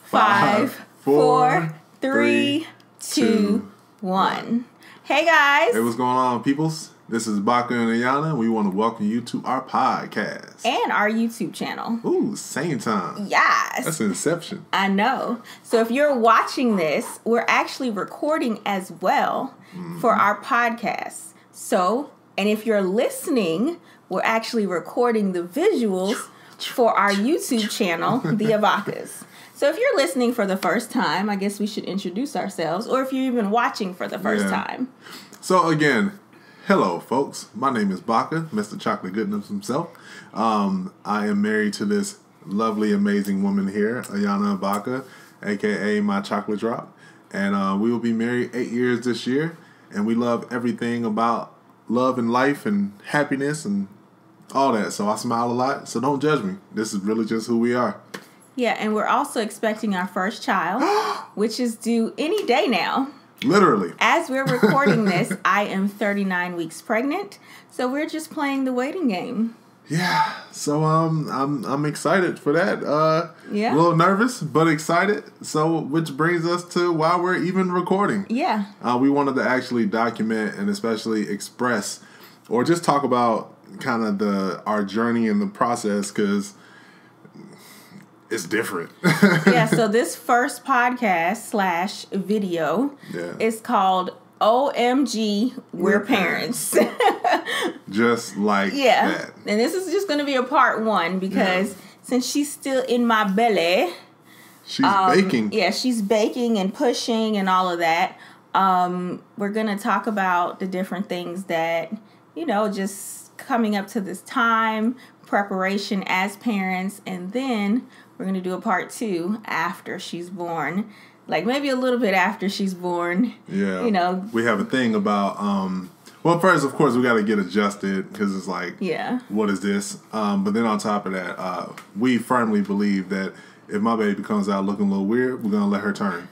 5, 4, 3, 2, 1. Hey guys. Hey, what's going on, peoples? This is Abakah and Ayana. We want to welcome you to our podcast. And our YouTube channel. Ooh, same time. Yes. That's Inception. I know. So if you're watching this, we're actually recording as well for our podcast. So, and if you're listening, we're actually recording the visuals for our YouTube channel, The Abakahs. So if you're listening for the first time, I guess we should introduce ourselves, or if you're even watching for the first time. So again, hello folks. My name is Abakah, Mr. Chocolate Goodness himself. I am married to this lovely, amazing woman here, Ayana Abakah, aka my chocolate drop. And we will be married 8 years this year. And we love everything about love and life and happiness and all that. So I smile a lot. So don't judge me. This is really just who we are. Yeah, and we're also expecting our first child, which is due any day now. Literally. As we're recording this, I am 39 weeks pregnant, so we're just playing the waiting game. Yeah, so I'm excited for that. Yeah. A little nervous, but excited. So, which brings us to why we're even recording. Yeah. We wanted to actually document and especially express, or just talk about kind of our journey and the process, because it's different. Yeah, so this first podcast / video is called OMG, We're Parents. Just like that. And this is just going to be a part 1 because since she's still in my belly. She's baking. Yeah, she's baking and pushing and all of that. We're going to talk about the different things that, just coming up to this time, preparation as parents, and then we're going to do a part 2 after she's born. Like maybe a little bit after she's born. Yeah. We have a thing about, well, first, of course, we got to get adjusted because it's like, what is this? But then on top of that, we firmly believe that if my baby comes out looking a little weird, we're going to let her turn.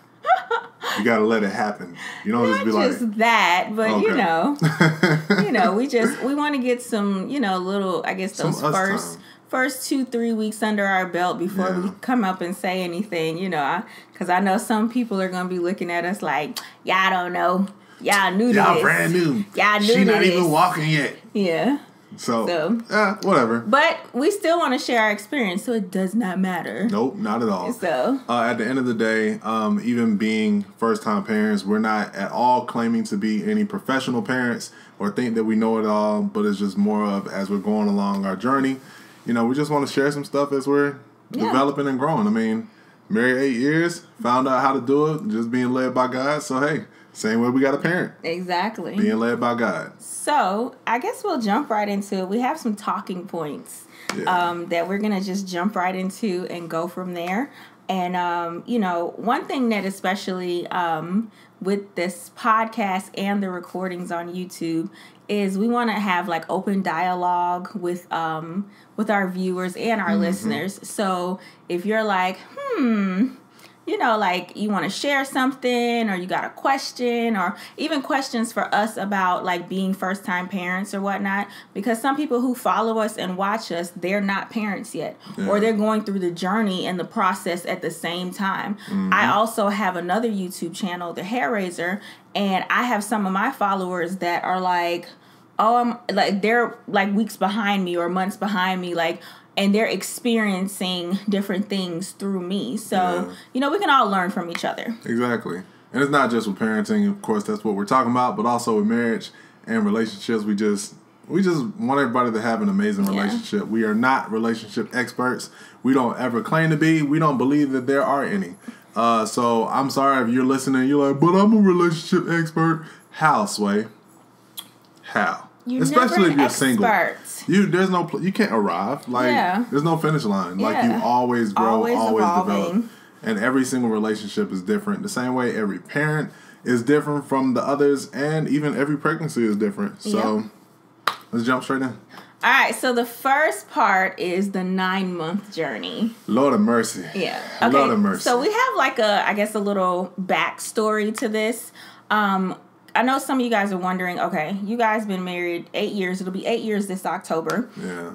You got to let it happen. You don't just be like. Not just that, but we want to get some, little, I guess those first 2-3 weeks under our belt before we come up and say anything, because I know some people are going to be looking at us like, y'all don't know. Y'all new to this. Y'all brand new. Y'all new to this. She not even walking yet. Yeah. So whatever. But we still want to share our experience, so it does not matter. Nope, not at all. So at the end of the day, even being first-time parents, we're not at all claiming to be any professional parents or think that we know it all, but it's just more of as we're going along our journey. We just want to share some stuff as we're developing and growing. I mean, married 8 years, found out how to do it, just being led by God. So, hey, same way we got a parent. Exactly. Being led by God. So, I guess we'll jump right into it. We have some talking points that we're going to just jump right into and go from there. And, one thing that especially with this podcast and the recordings on YouTube is we want to have like open dialogue with our viewers and our listeners. So if you're like, like you want to share something or you got a question or even questions for us about like being first time parents or whatnot, because some people who follow us and watch us, they're not parents yet or they're going through the journey and the process at the same time. I also have another YouTube channel, The Hair Raiser, and I have some of my followers that are like, they're like weeks behind me or months behind me, and they're experiencing different things through me. So, we can all learn from each other. Exactly. And it's not just with parenting, of course, that's what we're talking about, but also with marriage and relationships. We just want everybody to have an amazing relationship. We are not relationship experts. We don't ever claim to be. We don't believe that there are any. So I'm sorry if you're listening, you're like, but I'm a relationship expert. How, Sway? How? Especially if you're single. You can't arrive. There's no finish line. You always grow, always develop. And every single relationship is different. The same way every parent is different from the others, and even every pregnancy is different. So let's jump straight in. All right, so the first part is the 9-month journey. Lord of mercy. Yeah. Okay. Lord of mercy. So we have a little backstory to this. I know some of you guys are wondering, okay, you guys been married 8 years. It'll be 8 years this October. Yeah.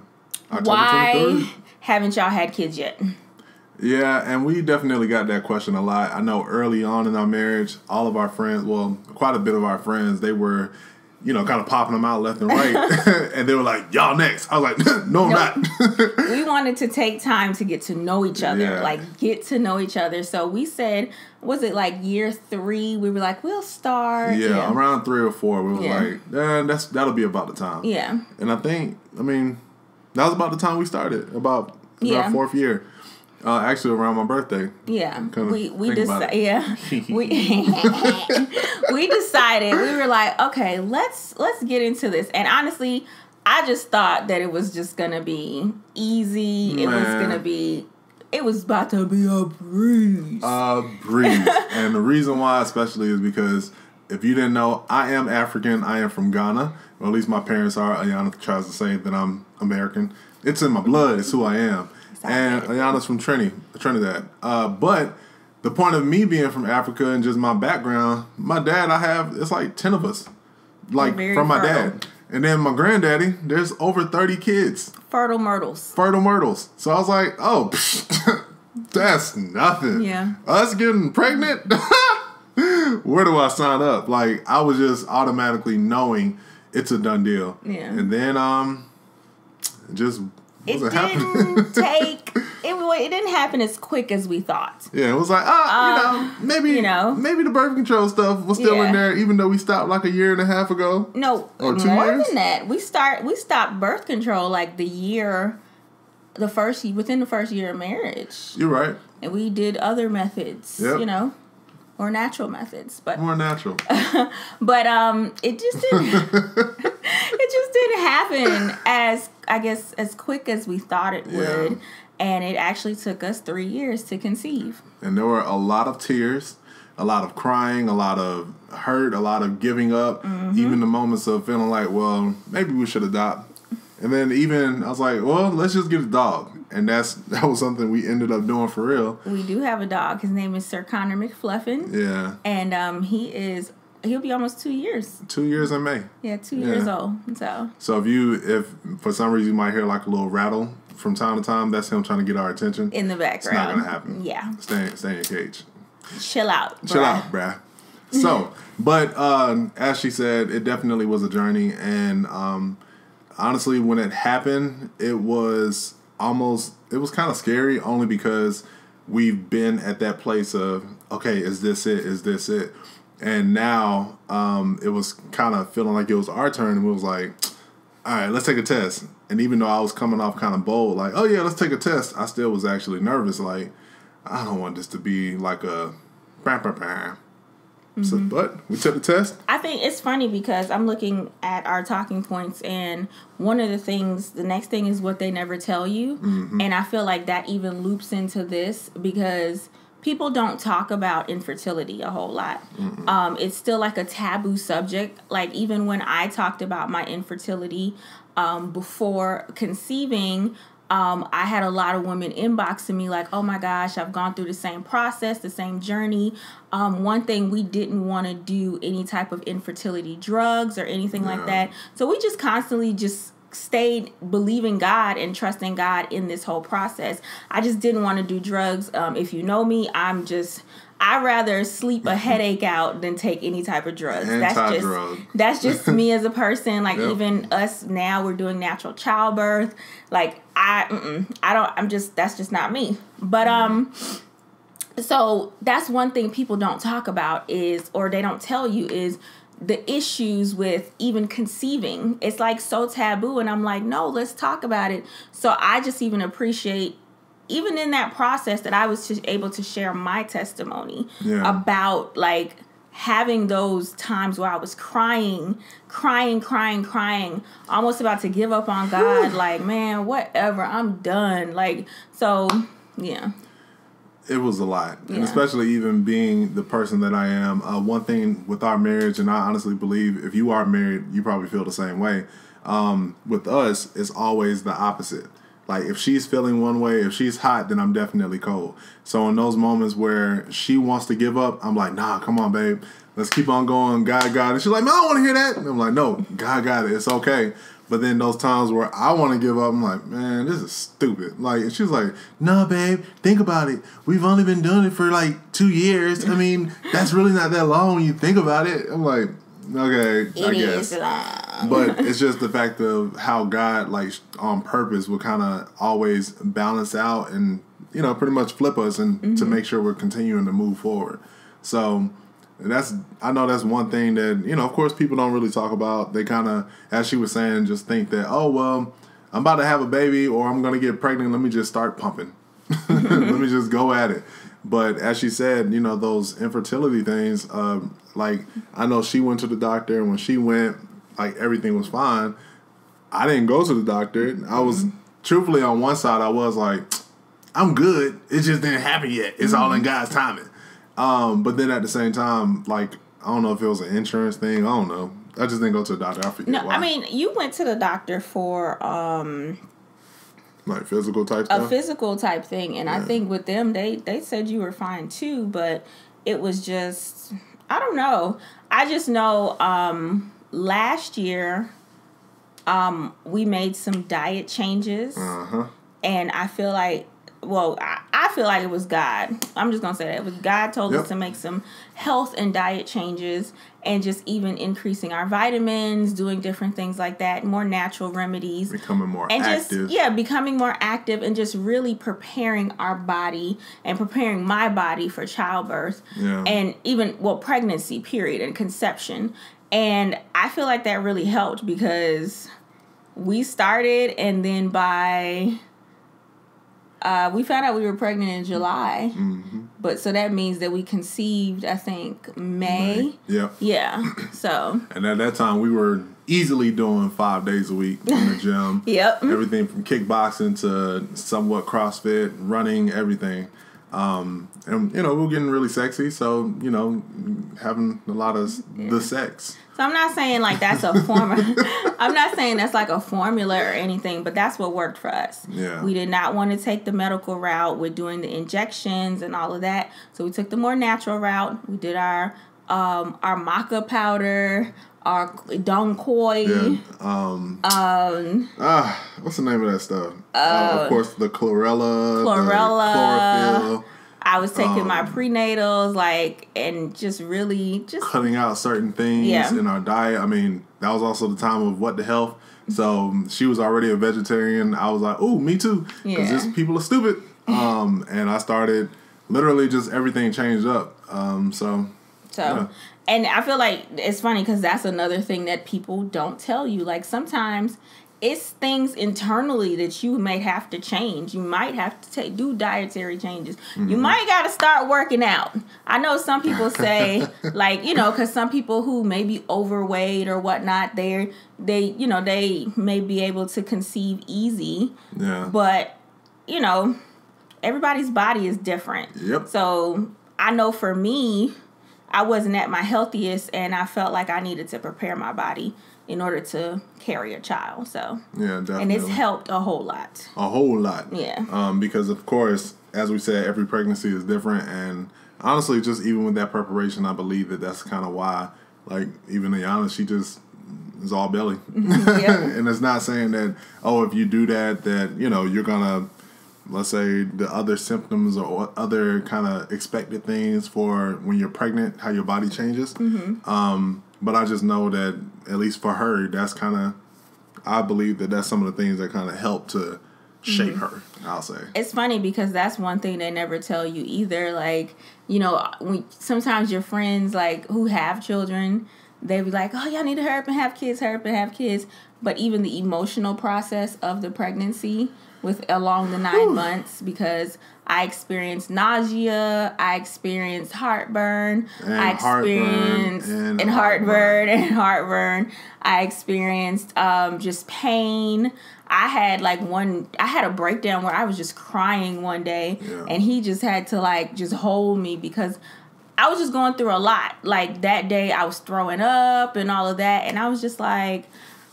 October 23rd. Why haven't y'all had kids yet? Yeah, and we definitely got that question a lot. I know early on in our marriage, all of our friends, well, quite a bit of our friends, they were, kind of popping them out left and right. And they were like, y'all next. I was like, no, I'm not. We wanted to take time to get to know each other. Yeah. Get to know each other. So we said, was it year 3? We were like, we'll start. Yeah, around 3 or 4, we were like, that'll be about the time. Yeah. And I think, that was about the time we started, about our 4th year. Actually, around my birthday. Yeah, we decided. Yeah, we decided. We were like, okay, let's get into this. And honestly, I just thought that it was just gonna be easy. It was about to be a breeze. A breeze. And the reason why, especially, is because if you didn't know, I am African. I am from Ghana. Or at least my parents are. Ayana tries to say that I'm American. It's in my blood. It's who I am. And Ayana's from Trinidad. But the point of me being from Africa and just my background, my dad, it's like 10 of us. From my dad. And then my granddaddy, there's over 30 kids. Fertile myrtles. So I was like, oh, that's nothing. Yeah. Us getting pregnant? Where do I sign up? I was just automatically knowing it's a done deal. Yeah. And then, just... It didn't happen as quick as we thought. Yeah, it was like, maybe the birth control stuff was still in there, even though we stopped a year and a half ago. No, or 2 more years? than that. We stopped birth control within the first year of marriage. You're right. And we did other methods, or natural methods, but more natural. But it just didn't happen as quick as we thought it would. And it actually took us 3 years to conceive. And there were a lot of tears, a lot of crying, a lot of hurt, a lot of giving up, even the moments of feeling like, well, maybe we should adopt. And then even I was like, well, let's just get a dog. And that was something we ended up doing for real. We do have a dog. His name is Sir Connor McFluffin. Yeah. And he'll be almost 2 years. 2 years in May. Yeah, 2 years old. So if for some reason you might hear a little rattle from time to time, that's him trying to get our attention. In the background. It's not going to happen. Yeah. Stay in your cage. Chill out, bruh. So, but as she said, it definitely was a journey. And honestly, when it happened, it was kind of scary only because we've been at that place of, okay, is this it? Is this it? And now it was kind of feeling like it was our turn, and we was like, all right, let's take a test. And even though I was coming off kind of bold, oh yeah, let's take a test, I still was actually nervous. I don't want this to be like a So, but we took the test. I think it's funny because I'm looking at our talking points, and one of the next thing is what they never tell you. And I feel like that even loops into this because people don't talk about infertility a whole lot. It's still a taboo subject. Even when I talked about my infertility before conceiving, I had a lot of women inboxing me oh my gosh, I've gone through the same process, the same journey. One thing, we didn't want to do any type of infertility drugs or anything like that. So we just constantly stayed believing God and trusting God in this whole process. I just didn't want to do drugs. If you know me, I'd rather sleep a headache out than take any type of drugs. That's just me as a person. Even us now, we're doing natural childbirth. That's just not me. But so that's one thing people don't talk about or they don't tell you is the issues with even conceiving. It's so taboo, and I'm no, let's talk about it. So I just even appreciate, even in that process, that I was just able to share my testimony about having those times where I was crying, almost about to give up on God. Man, whatever, I'm done. So yeah. It was a lot. And especially even being the person that I am. One thing with our marriage, and I honestly believe if you are married, you probably feel the same way. With us, it's always the opposite. If she's feeling one way, if she's hot, then I'm definitely cold. So in those moments where she wants to give up, I'm like, nah, come on, babe. Let's keep on going. God got it. She's like, no, I don't want to hear that. And I'm like, no, God got it. It's okay But then those times where I want to give up, I'm like, man, this is stupid. Like, and she's like, no, babe, think about it. We've only been doing it for like 2 years. I mean, that's really not that long when you think about it. I'm like, okay, I guess. But it's just the fact of how God, like, on purpose will kind of always balance out and, you know, pretty much flip us and to make sure we're continuing to move forward. So I know that's one thing that, you know, of course people don't really talk about. They kind of, as she was saying, just think that, oh, well, I'm about to have a baby or I'm going to get pregnant. Let me just start pumping. Let me just go at it. But as she said, you know, those infertility things, like, I know she went to the doctor, and when she went, like, everything was fine. I didn't go to the doctor. I was, truthfully, on one side, I was like, I'm good. It just didn't happen yet. It's all in God's timing. But then at the same time, like, I don't know if it was an insurance thing. I don't know. I just didn't go to the doctor. I forget why. I mean, you went to the doctor for like physical type stuff? A physical type thing. And I think with them, they said you were fine too, but it was just, I don't know. I just know last year we made some diet changes. And I feel like, well, I feel like it was God. I'm just going to say that. It was God told us to make some health and diet changes and just even increasing our vitamins, doing different things like that, more natural remedies. Becoming more active. Becoming more active and just really preparing our body and preparing my body for childbirth and even, pregnancy, period, and conception. And I feel like that really helped because we started and then by... we found out we were pregnant in July, but so that means that we conceived, I think, May. Yeah. So. And at that time, we were easily doing 5 days a week in the gym. Everything from kickboxing to somewhat CrossFit, running, everything. And, you know, we were getting really sexy, so, you know, having a lot of the sex. So I'm not saying like that's a formula. I'm not saying that's like a formula or anything, but that's what worked for us. We did not want to take the medical route with doing the injections and all of that. So we took the more natural route. We did our maca powder, our dong koi. What's the name of that stuff? Of course, the chlorella. The chlorophyll. I was taking my prenatals, like, and just really just cutting out certain things in our diet. I mean, that was also the time of What the Health. So she was already a vegetarian. I was like, oh, me too. Because these people are stupid. And I started, literally just everything changed up. And I feel like it's funny because that's another thing that people don't tell you. Like, sometimes it's things internally that you may have to change. You might have to do dietary changes. You might got to start working out. I know some people say, like, you know, because some people who may be overweight or whatnot, they may be able to conceive easy. But, you know, everybody's body is different. So I know for me, I wasn't at my healthiest, and I felt like I needed to prepare my body in order to carry a child. So definitely. And it's helped a whole lot. Because of course, as we said, every pregnancy is different, and honestly, just even with that preparation, I believe that that's kind of why, like, even Ayana, she just is all belly. And it's not saying that, oh, if you do that, you know, you're gonna, let's say, the other symptoms or other kind of expected things for when you're pregnant, how your body changes. But I just know that, at least for her, that's kind of, I believe that that's some of the things that kind of help to shape her, I'll say. It's funny because that's one thing they never tell you either. Like, you know, sometimes your friends, like, who have children, they be like, oh, y'all need to hurry up and have kids. But even the emotional process of the pregnancy along the 9 months, because I experienced nausea, I experienced heartburn, I experienced just pain. I had a breakdown where I was just crying one day, and he just had to, like, just hold me because I was just going through a lot. Like, that day I was throwing up and all of that, and I was just like,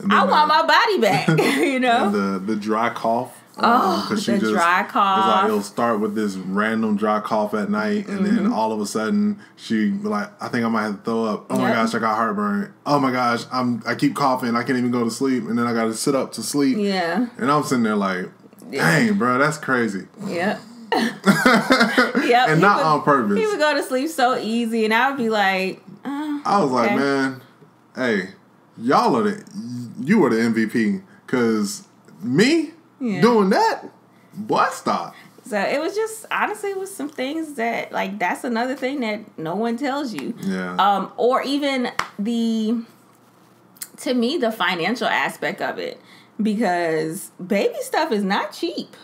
I want my body back, you know? And the dry cough. Because the dry cough. It's like it'll start with this random dry cough at night, and then all of a sudden she like, I think I might have to throw up. Oh my gosh, I got heartburn. Oh my gosh, I keep coughing. I can't even go to sleep, and then I got to sit up to sleep. Yeah. And I'm sitting there like, dang, bro, that's crazy. Yeah. And not on purpose. He would go to sleep so easy, and I would be like, I was like, man, hey, y'all are you were the MVP, because me doing that, boy, stop. So it was just, honestly, it was some things that, like, that's another thing that no one tells you. Yeah. Or even to me, the financial aspect of it, because baby stuff is not cheap.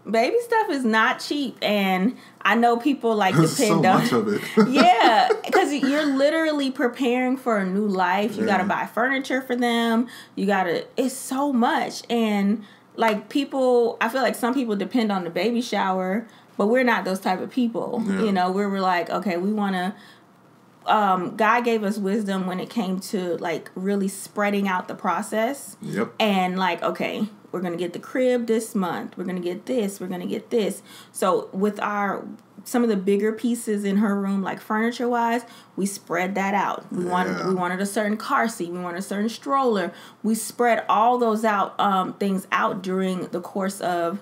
Baby stuff is not cheap, and I know people like depend so on much of it. Yeah, because you're literally preparing for a new life. You got to buy furniture for them. It's so much, and like people, I feel like some people depend on the baby shower, but we're not those type of people. Yeah. You know, we're like, okay, we want to. God gave us wisdom when it came to like really spreading out the process. Yep. And like, okay, we're going to get the crib this month. We're going to get this. We're going to get this. So with some of the bigger pieces in her room, like furniture wise, we spread that out. We wanted a certain car seat. We wanted a certain stroller. We spread all those things out during the course of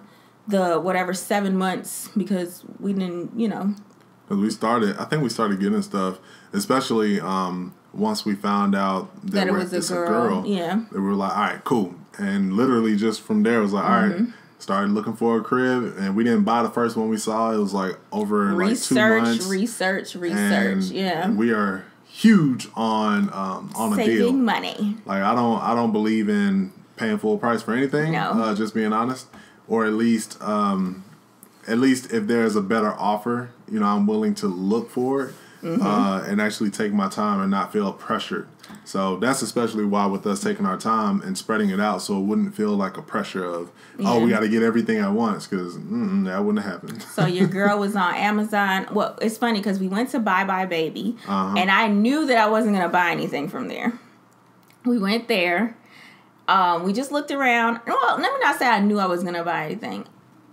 the 7 months, because we didn't, Because I think we started getting stuff, especially once we found out that it was a girl. Yeah. We were like, all right, cool. And literally just from there, it was like, all right, started looking for a crib. And we didn't buy the first one we saw. It was like over like 2 months. Research. And we are huge on a deal. Saving money. Like, I don't believe in paying full price for anything. No. Just being honest. Or at least if there's a better offer, I'm willing to look for it and actually take my time and not feel pressured. So that's especially why with us taking our time and spreading it out, so it wouldn't feel like a pressure of, we got to get everything at once, because that wouldn't happen. So your girl was on Amazon. Well, it's funny because we went to Bye Bye Baby, and I knew that I wasn't going to buy anything from there. We went there. We just looked around. Well, let me not say I knew I was going to buy anything.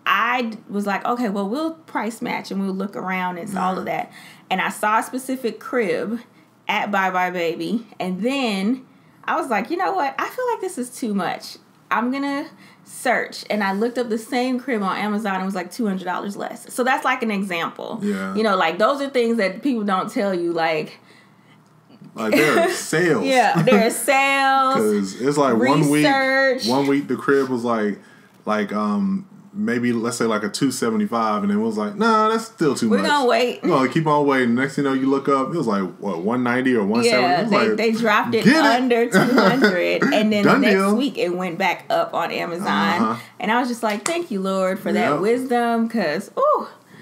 I was like, okay, well, we'll price match and we'll look around and all of that. And I saw a specific crib at Bye Bye Baby. And then I was like, you know what? I feel like this is too much. I'm going to search. And I looked up the same crib on Amazon. And it was like $200 less. So that's like an example. Yeah. Like those are things that people don't tell you. Like there are sales. Yeah, there are sales. Because it's like research. 1 week the crib was like maybe let's say like a $275, and it was like, nah, that's still too much. We're gonna wait. We're gonna keep on waiting. Next thing you know, you look up, it was like what, $190 or $170. Yeah, they dropped it under $200, and then the next week it went back up on Amazon, and I was just like, thank you, Lord, for that wisdom, because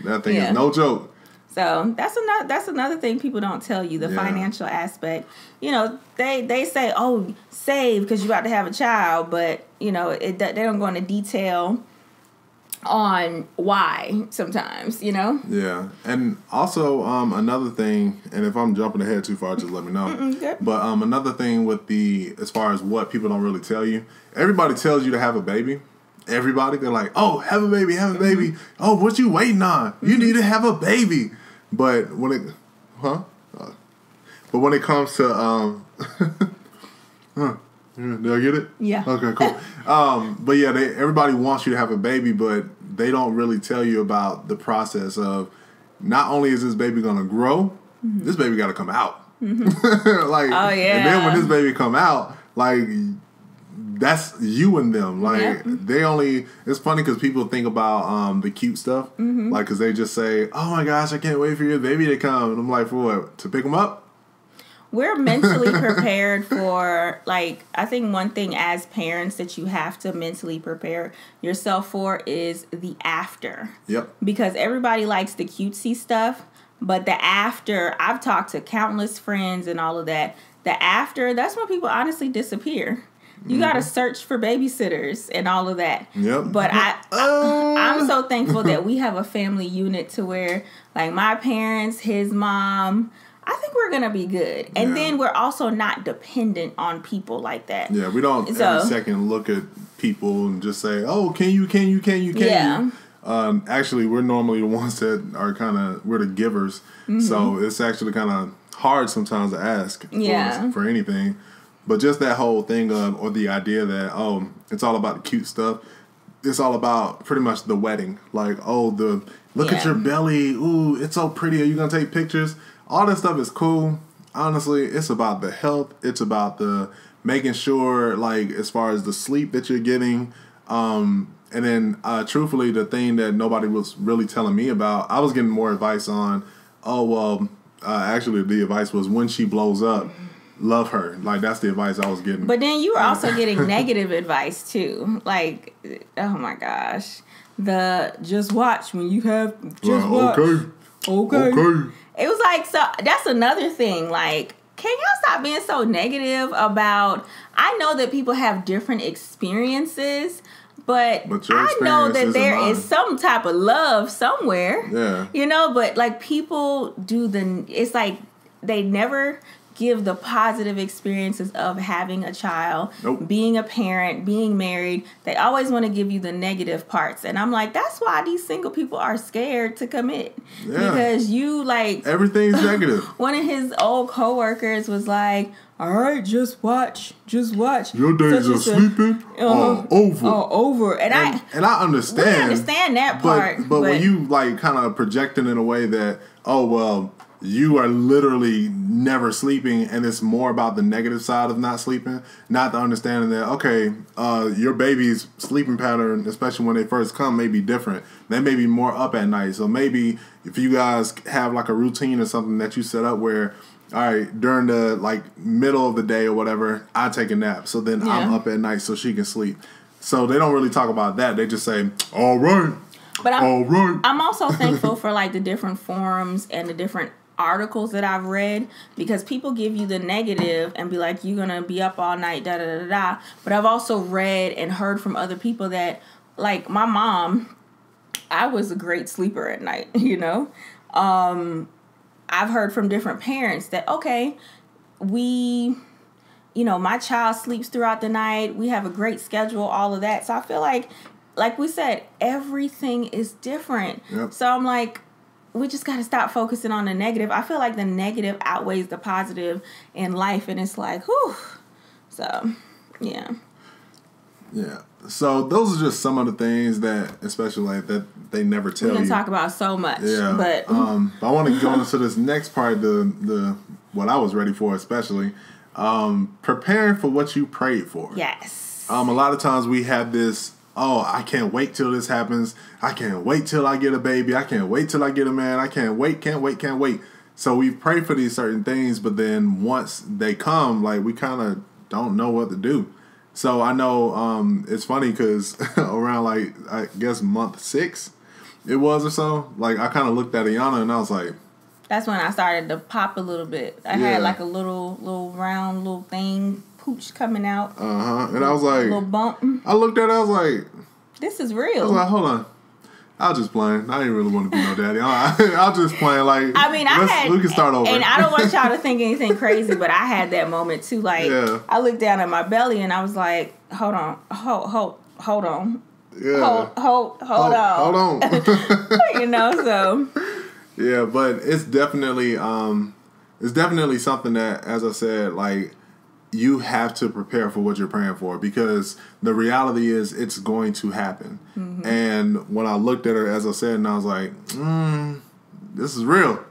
that thing is no joke. So that's another thing people don't tell you, the financial aspect. They say, oh, save because you're about to have a child, but they don't go into detail on why sometimes, Yeah. And also another thing, and if I'm jumping ahead too far, just let me know. Good. But another thing with as far as what people don't really tell you, everybody tells you to have a baby. Everybody, they're like, oh, have a baby, have a baby. Oh, what you waiting on? You need to have a baby. But when it comes to did I get it? Yeah. Okay, cool. But yeah, everybody wants you to have a baby, but they don't really tell you about the process of not only is this baby gonna grow, this baby got to come out. Like, and then when this baby come out, like, that's you and them. Like, it's funny because people think about the cute stuff, like, because they just say, oh my gosh, I can't wait for your baby to come. And I'm like, for what? To pick them up? We're mentally prepared for, like, I think one thing as parents that you have to mentally prepare yourself for is the after. Yep. Because everybody likes the cutesy stuff, but the after, I've talked to countless friends and all of that. The after, that's when people honestly disappear. You got to search for babysitters and all of that. Yep. But I'm so thankful that we have a family unit to where, like, my parents, his mom, I think we're going to be good. And then we're also not dependent on people like that. Yeah, we don't every second look at people and just say, "Oh, can you?" Actually, we're normally the ones that are we're the givers, so it's actually kind of hard sometimes to ask for anything. But just that whole thing or the idea that it's all about the cute stuff. It's all about pretty much the wedding. Like, look at your belly. Ooh, it's so pretty. Are you gonna take pictures? All that stuff is cool. Honestly, it's about the health. It's about the making sure, like, as far as the sleep that you're getting. And then, truthfully, the thing that nobody was really telling me about, I was getting more advice on, actually the advice was when she blows up, love her. Like, that's the advice I was getting. But then you were also getting negative advice, too. Like, oh, my gosh. Just watch when you have, watch. Okay. It was like, so that's another thing. Like, can y'all stop being so negative about, I know that people have different experiences, but I know that there is some type of love somewhere. Yeah. You know, but like people it's like they never give the positive experiences of having a child, being a parent, being married. They always want to give you the negative parts. And I'm like, that's why these single people are scared to commit. Yeah. Because you like... everything's negative. One of his old coworkers was like, all right, just watch. Your days of sleeping are over. Over. And I understand. We understand that part. But when you like kind of projecting in a way that, you are literally never sleeping, and it's more about the negative side of not sleeping, not the understanding that, your baby's sleeping pattern, especially when they first come, may be different. They may be more up at night. So maybe if you guys have like a routine or something that you set up where, all right, during the like middle of the day or whatever, I take a nap. So then I'm up at night so she can sleep. So they don't really talk about that. They just say, all right. But I'm also thankful for like the different forums and the different articles that I've read, because people give you the negative and be like, you're gonna be up all night, da da da da. But I've also read and heard from other people that, like my mom, I was a great sleeper at night, you know. I've heard from different parents that, my child sleeps throughout the night. We have a great schedule, all of that. So I feel like we said, everything is different. Yep. So I'm like, we just got to stop focusing on the negative. I feel like the negative outweighs the positive in life. And it's like, whew. So, yeah. Yeah. So those are just some of the things that, especially like that they never tell you. We can talk about so much. Yeah. But I want to go into this next part, the what I was ready for, especially preparing for what you prayed for. Yes. A lot of times we have this, I can't wait till this happens. I can't wait till I get a baby. I can't wait till I get a man. I can't wait. So we pray for these certain things, but then once they come, like we kind of don't know what to do. So I know it's funny because around like, I guess month 6 it was or so, like I kind of looked at Ayana and I was like... That's when I started to pop a little bit. I had like a little round little thing, pooch coming out. And I was like... little bump. I looked at it, I was like... This is real. I was like, hold on. I was just playing. I didn't really want to be no daddy. I was just playing. Like, I mean, we can start over. And I don't want y'all to think anything crazy, but I had that moment too. Like, I looked down at my belly and I was like, hold on. Yeah. Hold on. You know, so. Yeah, but it's definitely something that, as I said, like, you have to prepare for what you're praying for, because the reality is it's going to happen. Mm-hmm. And when I looked at her, as I said, and I was like, this is real.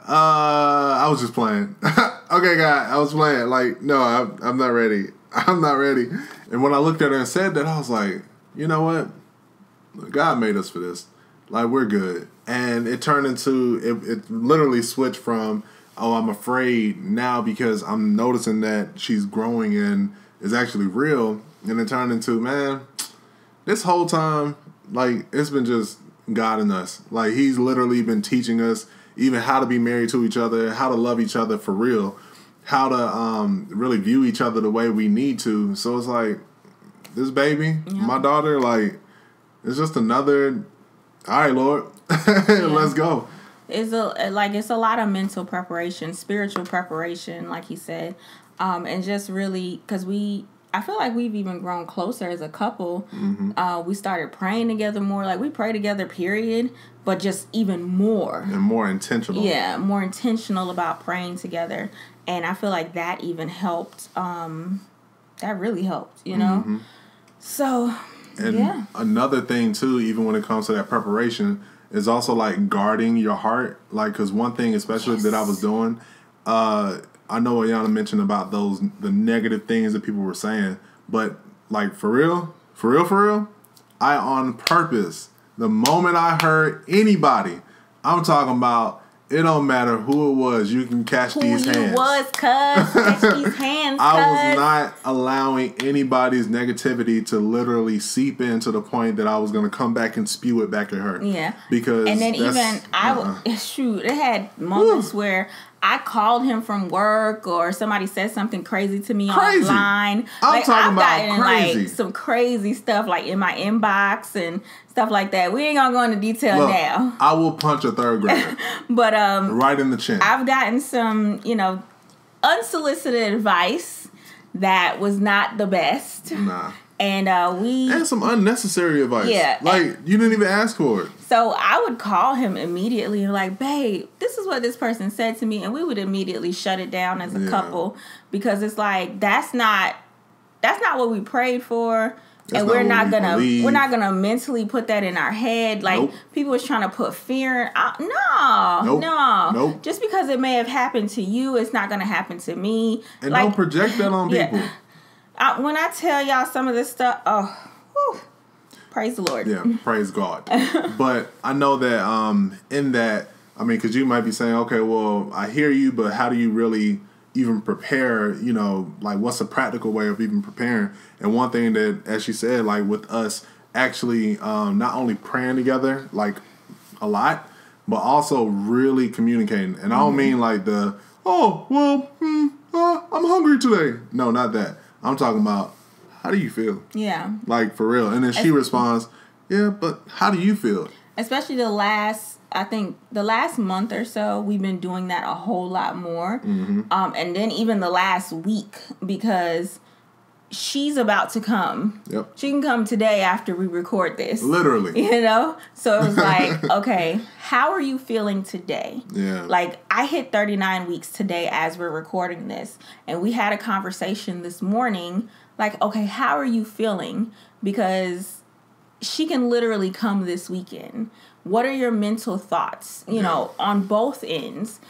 I was just playing. Okay, guy, I was playing. Like, no, I'm not ready. I'm not ready. And when I looked at her and said that, I was like, you know what? God made us for this. Like, we're good. And it turned into, it literally switched from, I'm afraid now because I'm noticing that she's growing and is actually real. And it turned into, man, this whole time, like, it's been just God and us. Like, he's literally been teaching us even how to be married to each other, how to love each other for real, how to really view each other the way we need to. So it's like, this baby, my daughter, like, it's just another, all right, Lord, let's go. It's a lot of mental preparation, spiritual preparation, like he said, and just really, because I feel like we've even grown closer as a couple. We started praying together more. Like, we pray together, period, but just even more. And more intentional. Yeah, more intentional about praying together. And I feel like that even helped. That really helped, you know? So, and another thing, too, even when it comes to that preparation, is also, like, guarding your heart. Like, because one thing especially that I was doing, I know Ayana mentioned about the negative things that people were saying, but like for real, I on purpose, the moment I heard anybody, I'm talking about, it don't matter who it was, you can catch these hands. Who you was, cuz, catch these hands, cuz. I was not allowing anybody's negativity to literally seep in to the point that I was going to come back and spew it back at her. Yeah. Because and then even, it had moments where I called him from work, or somebody said something crazy to me online. I've gotten like some crazy stuff like in my inbox and stuff like that. We ain't gonna go into detail now. I will punch a third grader. But right in the chin. I've gotten some, unsolicited advice that was not the best. Nah. And some unnecessary advice. Yeah. Like, you didn't even ask for it. So I would call him immediately and like, babe, this is what this person said to me, and we would immediately shut it down as a couple, because it's like that's not what we prayed for. And we're not gonna mentally put that in our head. Like, people was trying to put fear in. No. Just because it may have happened to you, it's not gonna happen to me. And don't project that on people. When I tell y'all some of this stuff, praise the Lord. Yeah, praise God. But I know that in that, I mean, because you might be saying, okay, well, I hear you, but how do you really even prepare? Like, what's a practical way of even preparing? And one thing that, as she said, like with us actually not only praying together, like a lot, but also really communicating. And I don't mean like I'm hungry today. No, not that. I'm talking about, how do you feel? Yeah. Like, for real. And then she responds, yeah, but how do you feel? Especially the last month or so, we've been doing that a whole lot more. And then even the last week, because she's about to come. Yep. She can come today after we record this. Literally. So it was like, okay, how are you feeling today? Yeah. Like, I hit 39 weeks today as we're recording this. And we had a conversation this morning. Like, okay, how are you feeling? Because she can literally come this weekend. What are your mental thoughts, on both ends?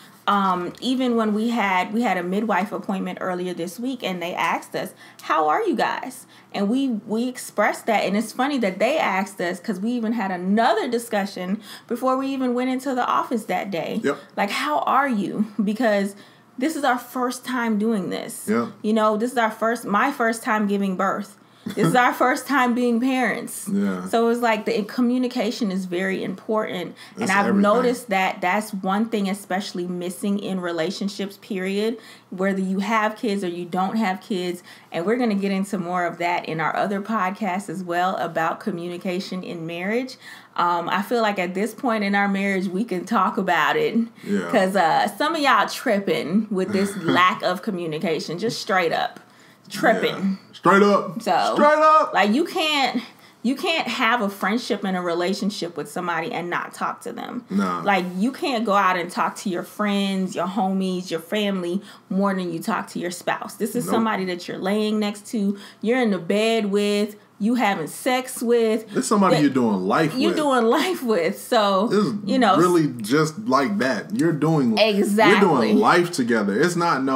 Even when we had a midwife appointment earlier this week, and they asked us, how are you guys? And we expressed that. And it's funny that they asked us, because we even had another discussion before we even went into the office that day. Yep. Like, how are you? Because this is our first time doing this. Yeah. This is my first time giving birth. This is our first time being parents. Yeah. So it's like the communication is very important. That's and I've everything. noticed that that's one thing especially missing in relationships, period, whether you have kids or you don't have kids. And we're going to get into more of that in our other podcasts as well about communication in marriage. I feel like at this point in our marriage, we can talk about it. Yeah. Because some of y'all tripping with this lack of communication, just straight up. Tripping. Yeah. Straight up. Like, you can't have a friendship and a relationship with somebody and not talk to them. No. Like, you can't go out and talk to your friends, your homies, your family more than you talk to your spouse. This is somebody that you're laying next to, you're in the bed with, you having sex with. This is somebody you're doing life with. You're doing life with. So, this is really just like that. You're doing life together. It's not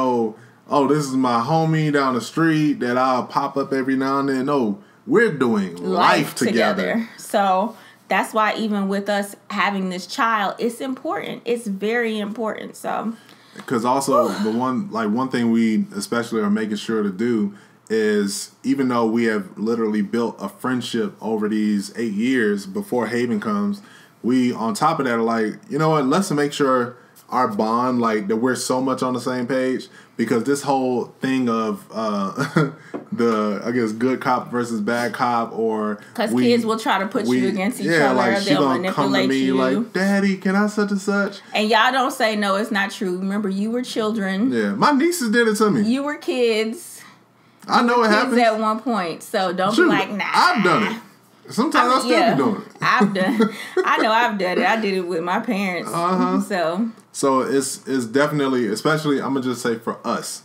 this is my homie down the street that I'll pop up every now and then. No, we're doing life together. So that's why even with us having this child, it's important. It's very important. So, because also one thing we especially are making sure to do is, even though we have literally built a friendship over these 8 years before Haven comes, we on top of that are like, you know what? Let's make sure our bond, like, that we're so much on the same page, because this whole thing of good cop versus bad cop, or because kids will try to put you against each other, like, they'll gonna come to me you. Like, Daddy, can I such and such? And y'all don't say no, it's not true. Remember, you were children. Yeah, my nieces did it to me. You were kids. I know it happens at one point, so don't be like, nah. I've done it. Sometimes I still be doing it. I know I've done it. I did it with my parents. So it's definitely, especially, I'm gonna just say for us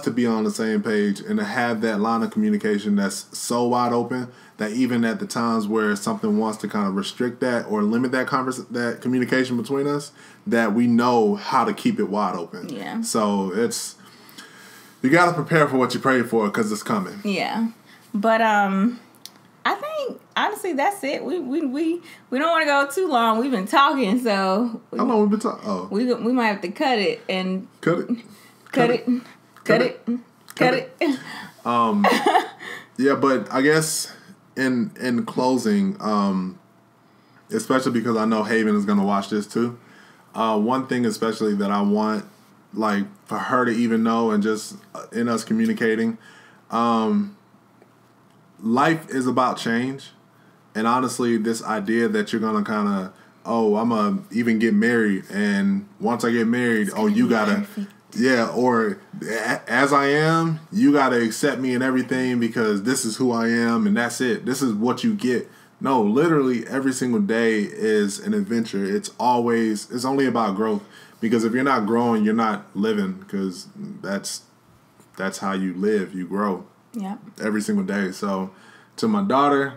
to be on the same page and to have that line of communication that's so wide open that even at the times where something wants to kind of restrict that or limit that that communication between us, that we know how to keep it wide open. Yeah. So you got to prepare for what you pray for because it's coming. Yeah, but I think honestly that's it. We don't want to go too long. We've been talking, so how long we've been talking? Oh, we might have to cut it and cut it. Yeah, but I guess in closing, especially because I know Haven is going to watch this too. One thing especially that I want, like, for her to even know, and just in us communicating, life is about change. And honestly, this idea that you're going to kind of, I'm going to even get married, and once I get married, you got to, or as I am, you got to accept me and everything because this is who I am and that's it. This is what you get. No, literally every single day is an adventure. It's only about growth, because if you're not growing, you're not living, because that's how you live. You grow. Yeah. Every single day. So to my daughter,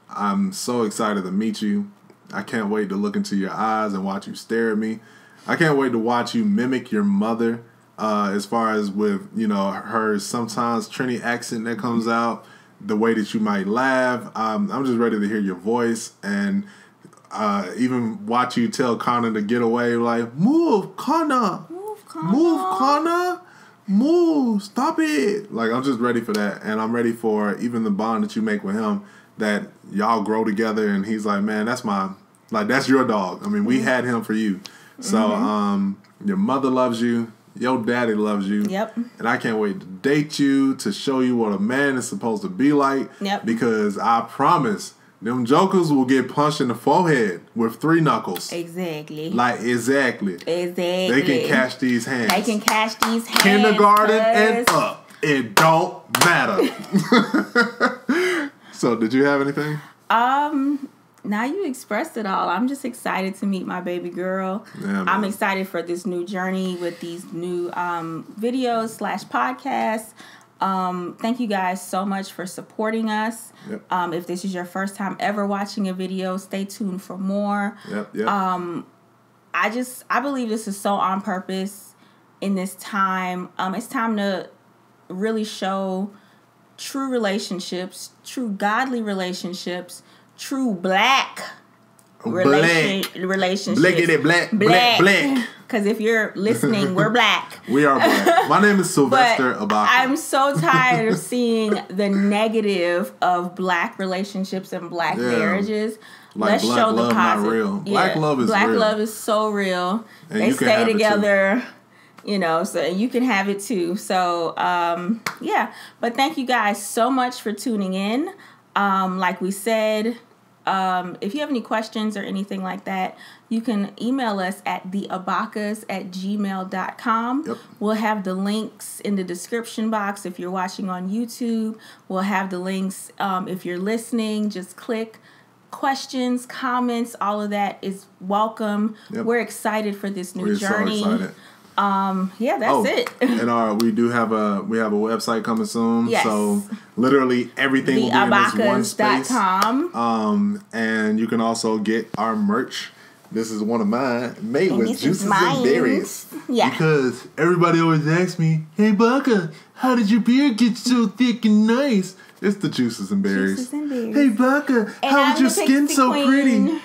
I'm so excited to meet you. I can't wait to look into your eyes and watch you stare at me. I can't wait to watch you mimic your mother, as far as with, her sometimes Trini accent that comes out, the way that you might laugh. I'm just ready to hear your voice, and even watch you tell Connor to get away, like, move, Connor. Move, Connor. Move, stop it. Like, I'm just ready for that. And I'm ready for even the bond that you make with him, that y'all grow together. And he's like, man, that's your dog. I mean, we had him for you. So, your mother loves you. Your daddy loves you. Yep. And I can't wait to date you, to show you what a man is supposed to be like. Yep. Because I promise, them jokers will get punched in the forehead with 3 knuckles. Exactly. Exactly. They can catch these hands. Kindergarten and up. It don't matter. So, did you have anything? Now you expressed it all. I'm just excited to meet my baby girl. Yeah, I'm excited for this new journey with these new videos / podcasts. Thank you guys so much for supporting us. Yep. If this is your first time ever watching a video, stay tuned for more. Yep. I believe this is so on purpose in this time. It's time to really show true relationships, true godly relationships, true black relationships. Black. Because if you're listening, we're black. We are black. My name is Sylvester and Ayana Abakah. I'm so tired of seeing the negative of black relationships and black marriages. Let's show the positive. Not real. Black love is real. Black love is so real. And they stay together. So you can have it too. So, But thank you guys so much for tuning in. Like we said, if you have any questions or anything like that, you can email us at theabakahs@gmail.com. Yep. We'll have the links in the description box if you're watching on YouTube. We'll have the links if you're listening. Just click. Questions, comments, all of that is welcome. Yep. We're excited for this new journey. So excited. That's it. And we have a website coming soon. Yes. So literally everything will be in this one space. Abakahs.com. And you can also get our merch. This is one of mine, made with juices and berries. Yeah. Because everybody always asks me, "Hey, Bakah, how did your beard get so thick and nice?" It's the juices and berries. Hey, Bakah, how is your skin so pretty?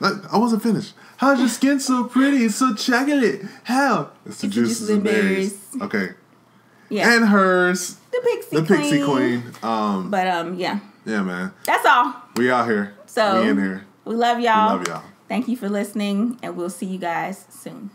I wasn't finished. How's your skin so pretty? It's so chocolate. How? It's the juices and berries. Okay. Yeah. And hers. The Pixie Queen. Yeah. Yeah, man. That's all. We out here. So we in here. We love y'all. Thank you for listening, and we'll see you guys soon.